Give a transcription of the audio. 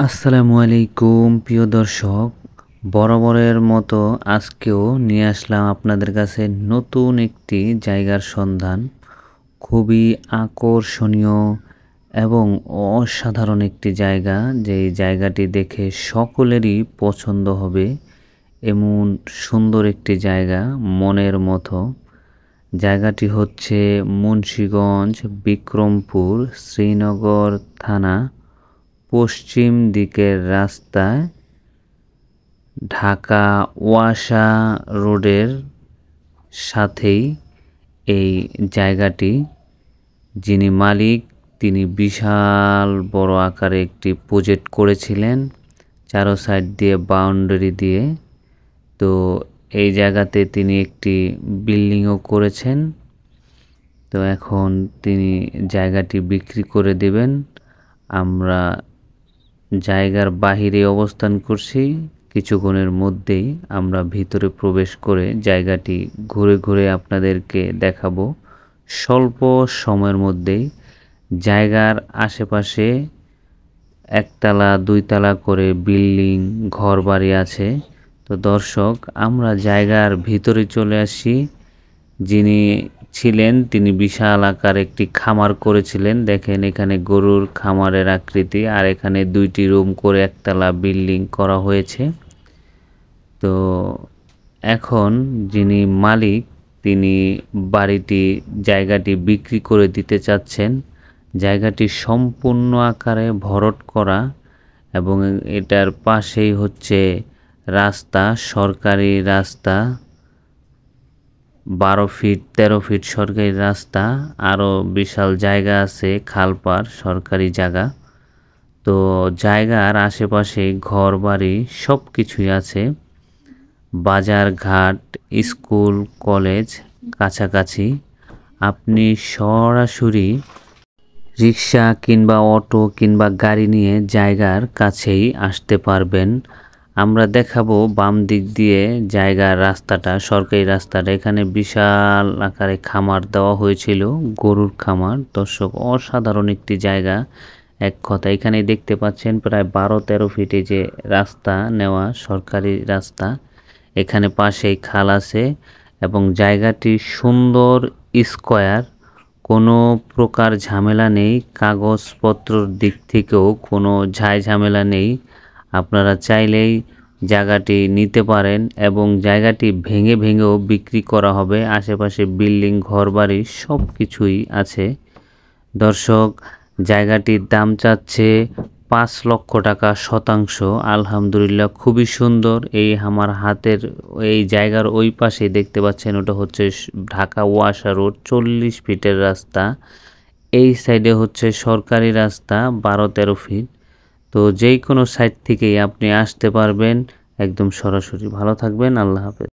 আসসালামু আলাইকুম প্রিয় দর্শক, বরাবরের মতো আজকেও নিয়ে আসলাম আপনাদের কাছে নতুন একটি জায়গার সন্ধান। খুবই আকর্ষণীয় এবং অসাধারণ একটি জায়গা, যেই জায়গাটি দেখে সকলেরই পছন্দ হবে এমন সুন্দর একটি জায়গা, মনের মতো। জায়গাটি হচ্ছে মুন্সিগঞ্জ, বিক্রমপুর, শ্রীনগর থানা, পশ্চিম দিকের রাস্তায়, ঢাকা ওয়াসা রোডের সাথেই এই জায়গাটি। যিনি মালিক তিনি বিশাল বড় আকারে একটি প্রজেক্ট করেছিলেন, চারো সাইড দিয়ে বাউন্ডারি দিয়ে। তো এই জায়গাতে তিনি একটি বিল্ডিংও করেছেন। তো এখন তিনি জায়গাটি বিক্রি করে দেবেন। আমরা জায়গার বাহিরে অবস্থান করছি, কিছুক্ষণের মধ্যেই আমরা ভিতরে প্রবেশ করে জায়গাটি ঘুরে ঘুরে আপনাদেরকে দেখাবো স্বল্প সময়ের মধ্যেই। জায়গার আশেপাশে একতলা দুইতলা করে বিল্ডিং ঘর বাড়ি আছে। তো দর্শক, আমরা জায়গার ভিতরে চলে আসি। যিনি ছিলেন তিনি বিশাল আকার একটি খামার করেছিলেন। দেখেন এখানে গরুর খামারের আকৃতি, আর এখানে দুইটি রুম করে একতলা বিল্ডিং করা হয়েছে। তো এখন যিনি মালিক তিনি জায়গাটি বিক্রি করে দিতে চাচ্ছেন। জায়গাটি সম্পূর্ণ আকারে ভরাট করা এবং এটার পাশেই হচ্ছে রাস্তা, সরকারি রাস্তা, 12 ফিট 13 ফিট সরকারি রাস্তা। আরও বিশাল জায়গা আছে, খালপাড় সরকারি জায়গা। তো জায়গার আশেপাশে ঘর বাড়ি সব কিছুই আছে, বাজার ঘাট, স্কুল কলেজ কাছাকাছি। আপনি সরাসরি রিক্সা কিংবা অটো কিংবা গাড়ি নিয়ে জায়গার কাছেই আসতে পারবেন। আমরা দেখাবো বাম দিক দিয়ে জায়গার রাস্তাটা, সরকারি রাস্তাটা। এখানে বিশাল আকারে খামার দেওয়া হয়েছিল, গরুর খামার। দর্শক, অসাধারণ একটি জায়গা। এক কথা, এখানে দেখতে পাচ্ছেন প্রায় 12-13 ফিটে যে রাস্তা নেওয়া, সরকারি রাস্তা। এখানে পাশেই খাল আছে এবং জায়গাটি সুন্দর, স্কয়ার, কোনো প্রকার ঝামেলা নেই। কাগজপত্রর দিক থেকেও কোনো ঝামেলা নেই। আপনারা চাইলেই জায়গাটি নিতে পারেন এবং জায়গাটি ভেঙে ভেঙেও বিক্রি করা হবে। আশেপাশে বিল্ডিং ঘরবাড়ি সব কিছুই আছে। দর্শক, জায়গাটির দাম চাচ্ছে 5 লক্ষ টাকা শতাংশ। আলহামদুলিল্লাহ, খুবই সুন্দর। এই আমার হাতের এই জায়গার ওই পাশে দেখতে পাচ্ছেন, ওটা হচ্ছে ঢাকা ওয়াসা রোড, 40 ফিটের রাস্তা। এই সাইডে হচ্ছে সরকারি রাস্তা 12-13 ফিট। তো যেই কোনো সাইড থেকেই আপনি আসতে পারবেন একদম সরাসরি। ভালো থাকবেন, আল্লাহ হাফেজ।